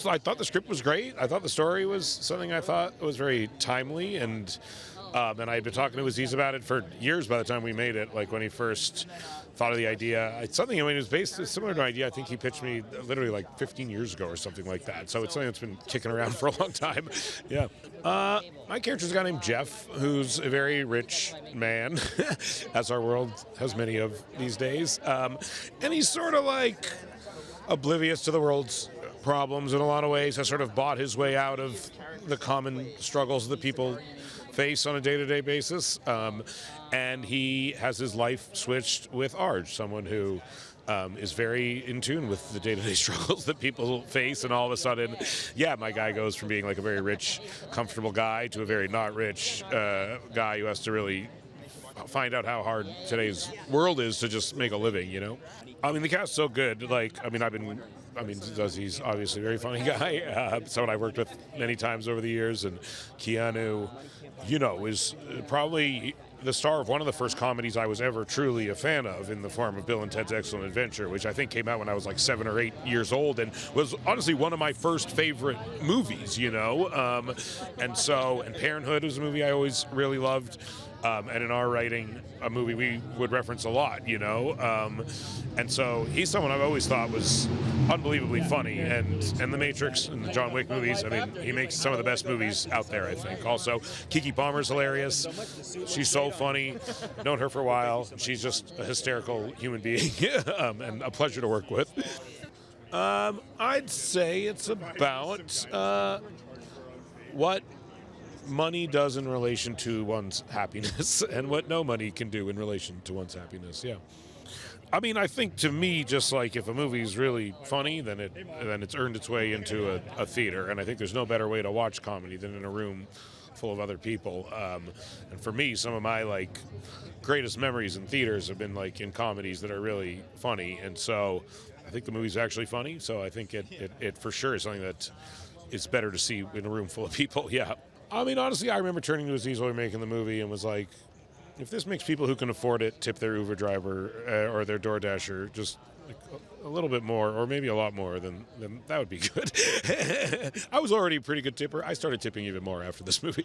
I thought the script was great. I thought the story was something I thought was very timely, and I had been talking to Aziz about it for years by the time we made it, like when he first thought of the idea. It's something, I mean, it was based similar to an idea I think he pitched me literally like 15 years ago or something like that. So it's something that's been kicking around for a long time. Yeah. My character's a guy named Jeff, who's a very rich man, as our world has many of these days. And he's sort of like oblivious to the world's problems in a lot of ways, has sort of bought his way out of the common struggles that people face on a day-to-day basis, and he has his life switched with Arj, someone who is very in tune with the day-to-day struggles that people face, and all of a sudden, yeah, my guy goes from being like a very rich, comfortable guy to a very not rich guy who has to really find out how hard today's world is to just make a living, you know? I mean, the cast's so good. Like, I mean, he's obviously a very funny guy, someone I've worked with many times over the years, and Keanu, you know, is probably the star of one of the first comedies I was ever truly a fan of, in the form of Bill and Ted's Excellent Adventure, which I think came out when I was like 7 or 8 years old, and was honestly one of my first favorite movies, you know? And Parenthood was a movie I always really loved. And in our writing, a movie we would reference a lot, you know? And so he's someone I've always thought was unbelievably funny. And The Matrix and the John Wick movies, I mean, he makes some of the best movies out there, I think. Also, Keke Palmer's hilarious. She's so funny. Known her for a while. She's just a hysterical human being and a pleasure to work with. I'd say it's about what money does in relation to one's happiness and what no money can do in relation to one's happiness. Yeah. I mean, I think to me, just like if a movie's really funny, then it's earned its way into a theater. And I think there's no better way to watch comedy than in a room full of other people. And for me, some of my like greatest memories in theaters have been like in comedies that are really funny. And so I think the movie's actually funny. So I think it for sure is something that it's better to see in a room full of people. Yeah. I mean, honestly, I remember turning to Aziz while we were making the movie and was like, if this makes people who can afford it tip their Uber driver or their DoorDasher just like a little bit more, or maybe a lot more, then that would be good. I was already a pretty good tipper. I started tipping even more after this movie.